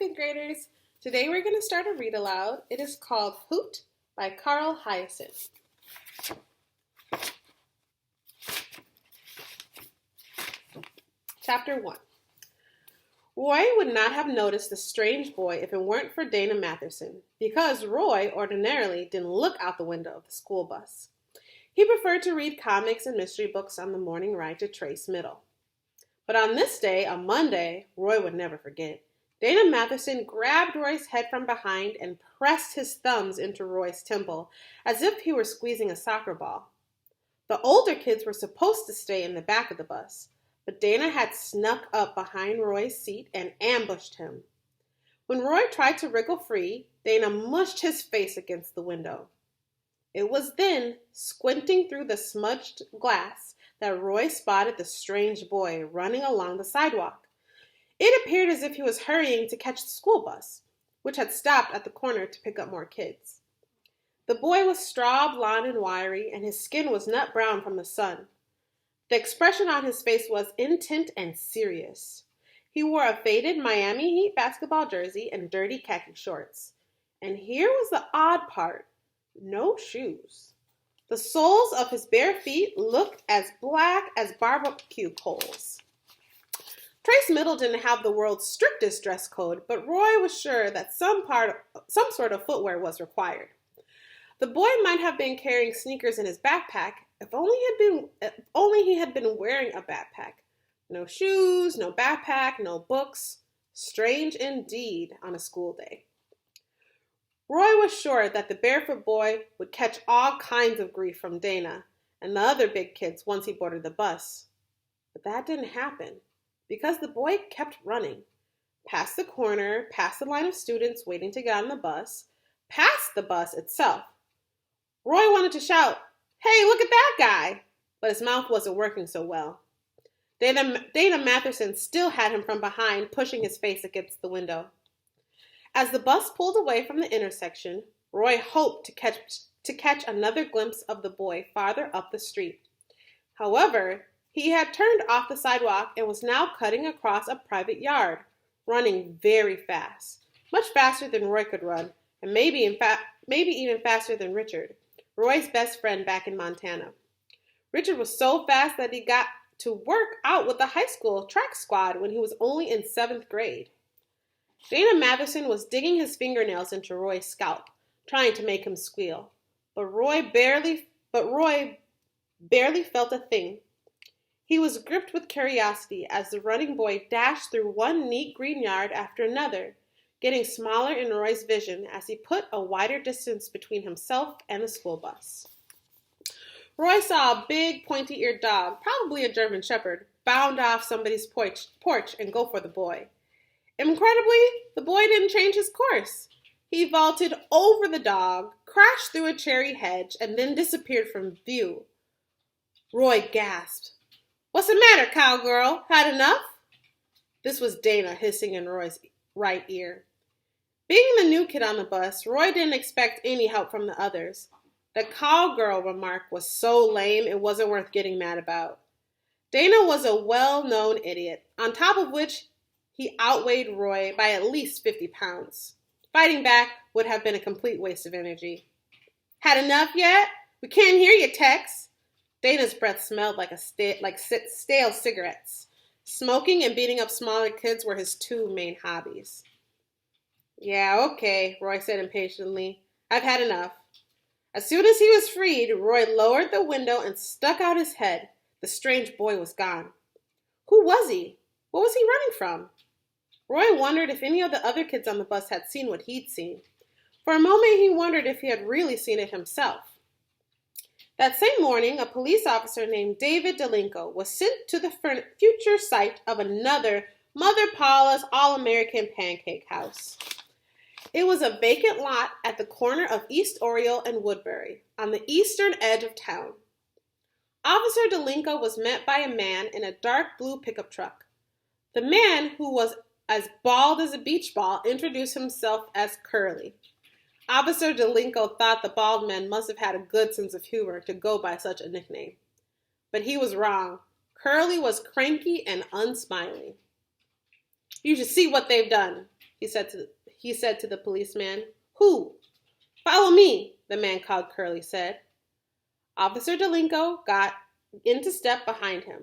fifth graders. Today we're going to start a read aloud. It is called Hoot by Carl Hiaasen. Chapter 1. Roy would not have noticed the strange boy if it weren't for Dana Matherson, because Roy ordinarily didn't look out the window of the school bus. He preferred to read comics and mystery books on the morning ride to Trace Middle. But on this day, a Monday, Roy would never forget. Dana Matherson grabbed Roy's head from behind and pressed his thumbs into Roy's temple, as if he were squeezing a soccer ball. The older kids were supposed to stay in the back of the bus, but Dana had snuck up behind Roy's seat and ambushed him. When Roy tried to wriggle free, Dana mushed his face against the window. It was then, squinting through the smudged glass, that Roy spotted the strange boy running along the sidewalk. It appeared as if he was hurrying to catch the school bus, which had stopped at the corner to pick up more kids. The boy was straw blonde and wiry, and his skin was nut brown from the sun. The expression on his face was intent and serious. He wore a faded Miami Heat basketball jersey and dirty khaki shorts. And here was the odd part: no shoes. The soles of his bare feet looked as black as barbecue coals. Trace Middle didn't have the world's strictest dress code, but Roy was sure that some sort of footwear was required. The boy might have been carrying sneakers in his backpack if only he had been wearing a backpack. No shoes, no backpack, no books. Strange indeed on a school day. Roy was sure that the barefoot boy would catch all kinds of grief from Dana and the other big kids once he boarded the bus. But that didn't happen, because the boy kept running. Past the corner, past the line of students waiting to get on the bus, past the bus itself. Roy wanted to shout, "Hey, look at that guy!" but his mouth wasn't working so well. Dana Matherson still had him from behind, pushing his face against the window. As the bus pulled away from the intersection, Roy hoped to catch another glimpse of the boy farther up the street. However, he had turned off the sidewalk and was now cutting across a private yard, running very fast, much faster than Roy could run, and maybe even faster than Richard, Roy's best friend back in Montana. Richard was so fast that he got to work out with the high school track squad when he was only in 7th grade. Dana Matherson was digging his fingernails into Roy's scalp, trying to make him squeal. But Roy barely felt a thing. He was gripped with curiosity as the running boy dashed through one neat green yard after another, getting smaller in Roy's vision as he put a wider distance between himself and the school bus. Roy saw a big, pointy-eared dog, probably a German shepherd, bound off somebody's porch and go for the boy. Incredibly, the boy didn't change his course. He vaulted over the dog, crashed through a cherry hedge, and then disappeared from view. Roy gasped. "What's the matter, cowgirl? Had enough?" This was Dana hissing in Roy's right ear. Being the new kid on the bus, Roy didn't expect any help from the others. The cowgirl remark was so lame it wasn't worth getting mad about. Dana was a well-known idiot, on top of which he outweighed Roy by at least 50 pounds. Fighting back would have been a complete waste of energy. "Had enough yet? We can't hear you, Tex." Dana's breath smelled like stale cigarettes. Smoking and beating up smaller kids were his two main hobbies. "Yeah, okay," Roy said impatiently. "I've had enough." As soon as he was freed, Roy lowered the window and stuck out his head. The strange boy was gone. Who was he? What was he running from? Roy wondered if any of the other kids on the bus had seen what he'd seen. For a moment, he wondered if he had really seen it himself. That same morning, a police officer named David Delinko was sent to the future site of another Mother Paula's All-American Pancake House. It was a vacant lot at the corner of East Oriole and Woodbury, on the eastern edge of town. Officer Delinko was met by a man in a dark blue pickup truck. The man, who was as bald as a beach ball, introduced himself as Curly. Officer Delinko thought the bald man must have had a good sense of humor to go by such a nickname. But he was wrong. Curly was cranky and unsmiling. "You should see what they've done," he said to the policeman. Who? Follow me, the man called Curly said. Officer Delinko got into step behind him.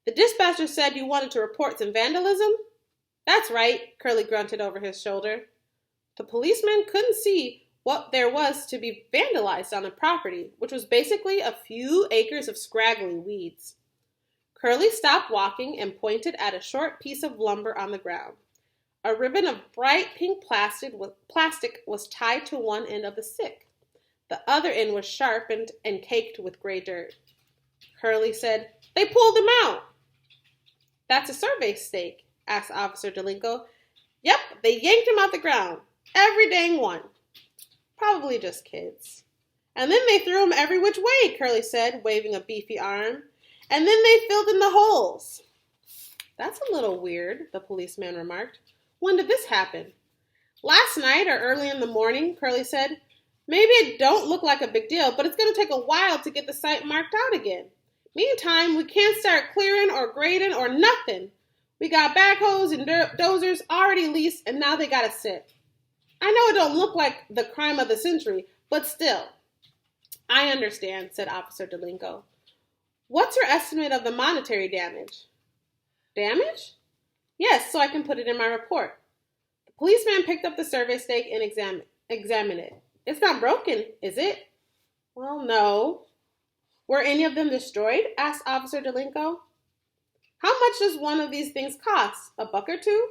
The dispatcher said you wanted to report some vandalism? That's right, Curly grunted over his shoulder. The policeman couldn't see what there was to be vandalized on the property, which was basically a few acres of scraggly weeds. Curly stopped walking and pointed at a short piece of lumber on the ground. A ribbon of bright pink plastic was tied to one end of the stick. The other end was sharpened and caked with gray dirt. Curly said, They pulled him out. That's a survey stake, asked Officer Delinko. Yep, they yanked him out the ground. Every dang one. Probably just kids. And then they threw him every which way, Curly said, waving a beefy arm. And then they filled in the holes. That's a little weird, the policeman remarked. When did this happen? Last night or early in the morning, Curly said. Maybe it don't look like a big deal, but it's going to take a while to get the site marked out again. Meantime, we can't start clearing or grading or nothing. We got backhoes and dozers already leased, and now they got to sit. I know it don't look like the crime of the century, but still. I understand, said Officer Delinko. What's your estimate of the monetary damage? Damage? Yes, so I can put it in my report. The policeman picked up the survey stake and examined it. It's not broken, is it? Well, no. Were any of them destroyed? Asked Officer Delinko. How much does one of these things cost? $1 or $2?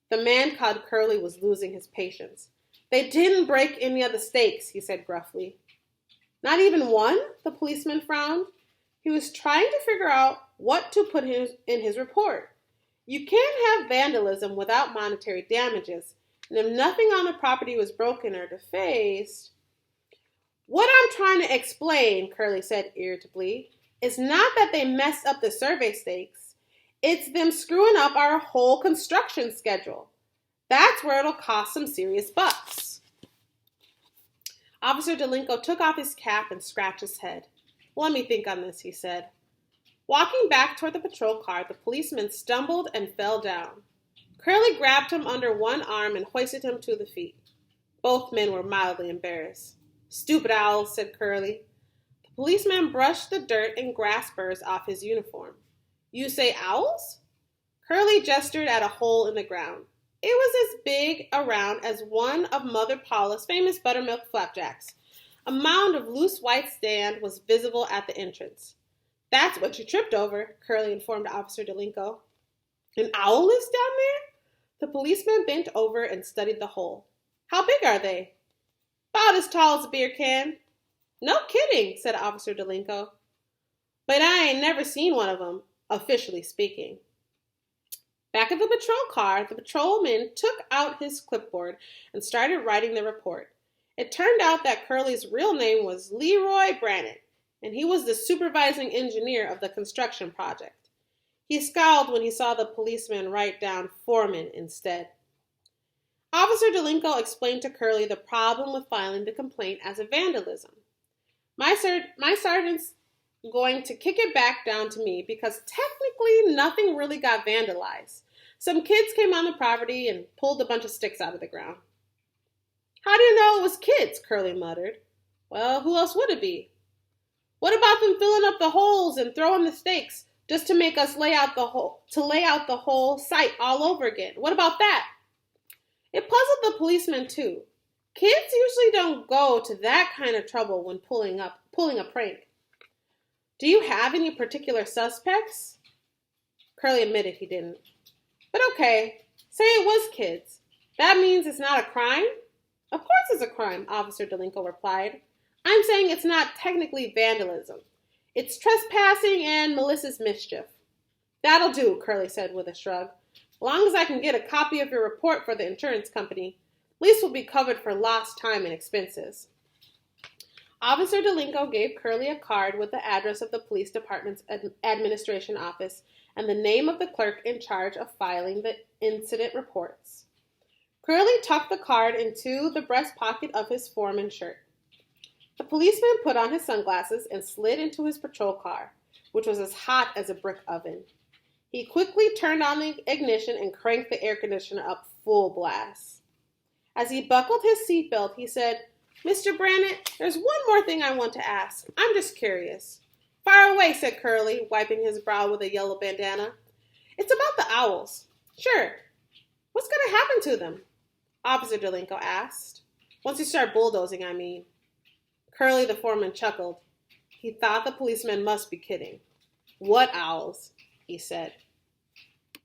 The man called Curly was losing his patience. They didn't break any of the stakes, he said gruffly. Not even one? The policeman frowned. He was trying to figure out what to put in his report. You can't have vandalism without monetary damages, and if nothing on the property was broken or defaced... What I'm trying to explain, Curly said irritably, is not that they messed up the survey stakes. It's them screwing up our whole construction schedule. That's where it'll cost some serious bucks. Officer Delinko took off his cap and scratched his head. Let me think on this, he said. Walking back toward the patrol car, the policeman stumbled and fell down. Curly grabbed him under one arm and hoisted him to the feet. Both men were mildly embarrassed. Stupid owls, said Curly. The policeman brushed the dirt and grass burrs off his uniform. You say owls? Curly gestured at a hole in the ground. It was as big around as one of Mother Paula's famous buttermilk flapjacks. A mound of loose white sand was visible at the entrance. That's what you tripped over, Curly informed Officer Delinko. An owl lives down there? The policeman bent over and studied the hole. How big are they? About as tall as a beer can. No kidding, said Officer Delinko. But I ain't never seen one of them, officially speaking. Back of the patrol car, the patrolman took out his clipboard and started writing the report. It turned out that Curly's real name was Leroy Brannon, and he was the supervising engineer of the construction project. He scowled when he saw the policeman write down foreman instead. Officer Delinko explained to Curly the problem with filing the complaint as a vandalism. My sergeant's going to kick it back down to me because technically nothing really got vandalized. Some kids came on the property and pulled a bunch of sticks out of the ground. How do you know it was kids? Curly muttered. Well, who else would it be? What about them filling up the holes and throwing the stakes just to make us lay out the whole site all over again? What about that? It puzzled the policeman too. Kids usually don't go to that kind of trouble when pulling a prank. Do you have any particular suspects? Curly admitted he didn't. But okay, say it was kids. That means it's not a crime? Of course it's a crime, Officer Delinko replied. I'm saying it's not technically vandalism. It's trespassing and malicious mischief. That'll do, Curly said with a shrug. As long as I can get a copy of your report for the insurance company, at least we'll be covered for lost time and expenses. Officer Delinko gave Curly a card with the address of the police department's administration office and the name of the clerk in charge of filing the incident reports. Curly tucked the card into the breast pocket of his foreman's shirt. The policeman put on his sunglasses and slid into his patrol car, which was as hot as a brick oven. He quickly turned on the ignition and cranked the air conditioner up full blast. As he buckled his seatbelt, he said, "Mr. Brannett, there's one more thing I want to ask. I'm just curious." "Fire away," said Curly, wiping his brow with a yellow bandana. "It's about the owls." "Sure. What's going to happen to them?" Officer Delinko asked. "Once you start bulldozing, I mean." Curly, the foreman, chuckled. He thought the policeman must be kidding. "What owls?" he said.